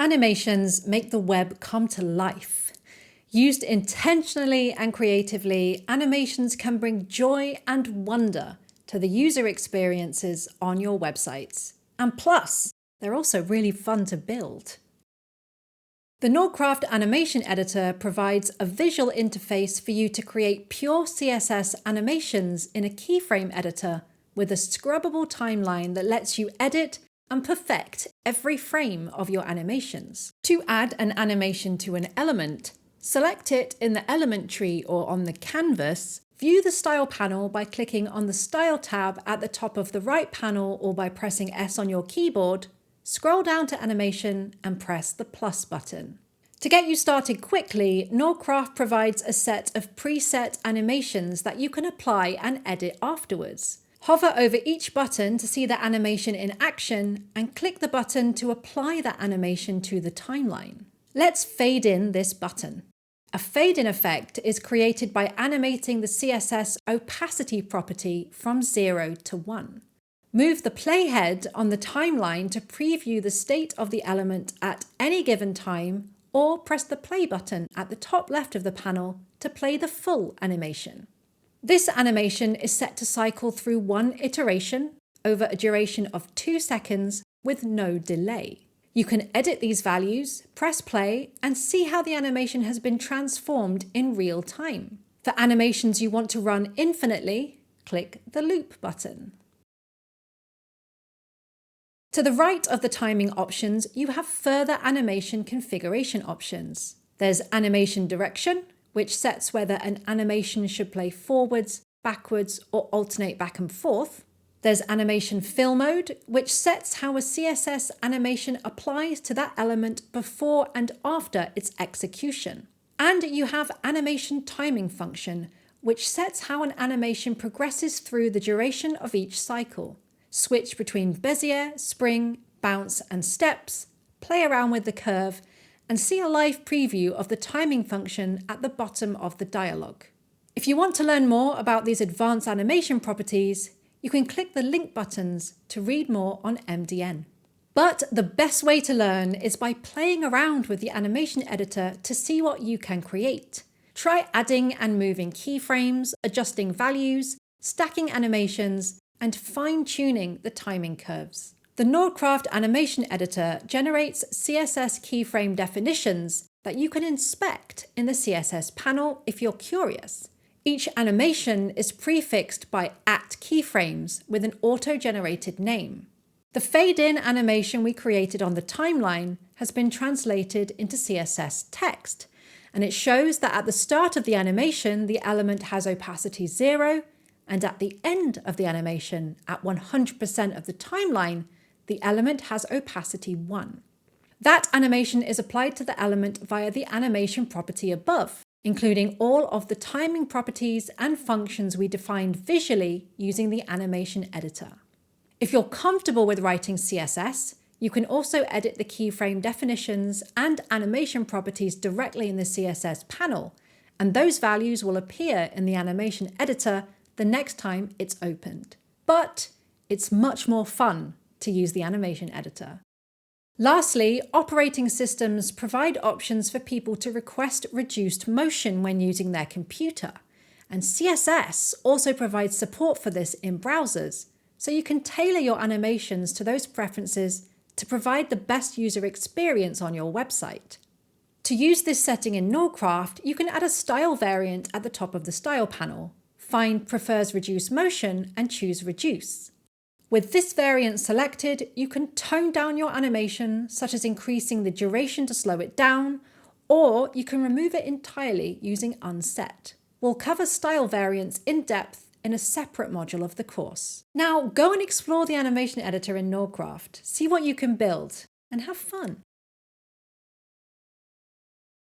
Animations make the web come to life. Used intentionally and creatively, animations can bring joy and wonder to the user experiences on your websites. And plus, they're also really fun to build. The Nordcraft Animation Editor provides a visual interface for you to create pure CSS animations in a keyframe editor with a scrubbable timeline that lets you edit and perfect every frame of your animations. To add an animation to an element, select it in the element tree or on the canvas. View the Style panel by clicking on the Style tab at the top of the right panel or by pressing S on your keyboard. Scroll down to Animation and press the plus button. To get you started quickly, Nordcraft provides a set of preset animations that you can apply and edit afterwards. Hover over each button to see the animation in action and click the button to apply that animation to the timeline. Let's fade in this button. A fade-in effect is created by animating the CSS opacity property from 0 to 1. Move the playhead on the timeline to preview the state of the element at any given time, or press the play button at the top left of the panel to play the full animation. This animation is set to cycle through one iteration over a duration of 2 seconds with no delay. You can edit these values, press play, and see how the animation has been transformed in real time. For animations you want to run infinitely, click the loop button. To the right of the timing options, you have further animation configuration options. There's animation direction, which sets whether an animation should play forwards, backwards, or alternate back and forth. There's animation fill mode, which sets how a CSS animation applies to that element before and after its execution. And you have animation timing function, which sets how an animation progresses through the duration of each cycle. Switch between Bezier, spring, bounce, and steps, play around with the curve, and see a live preview of the timing function at the bottom of the dialog. If you want to learn more about these advanced animation properties, you can click the link buttons to read more on MDN. But the best way to learn is by playing around with the animation editor to see what you can create. Try adding and moving keyframes, adjusting values, stacking animations, and fine-tuning the timing curves. The Nordcraft Animation Editor generates CSS keyframe definitions that you can inspect in the CSS panel if you're curious. Each animation is prefixed by @keyframes with an auto-generated name. The fade-in animation we created on the timeline has been translated into CSS text, and it shows that at the start of the animation, the element has opacity 0, and at the end of the animation, at 100% of the timeline, the element has opacity 1. That animation is applied to the element via the animation property above, including all of the timing properties and functions we defined visually using the animation editor. If you're comfortable with writing CSS, you can also edit the keyframe definitions and animation properties directly in the CSS panel, and those values will appear in the animation editor the next time it's opened. But it's much more fun to use the animation editor. Lastly, operating systems provide options for people to request reduced motion when using their computer. And CSS also provides support for this in browsers, so you can tailor your animations to those preferences to provide the best user experience on your website. To use this setting in Nordcraft, you can add a style variant at the top of the Style panel. Find Prefers Reduce Motion and choose Reduce. With this variant selected, you can tone down your animation, such as increasing the duration to slow it down, or you can remove it entirely using Unset. We'll cover style variants in depth in a separate module of the course. Now go and explore the animation editor in Nordcraft, see what you can build, and have fun.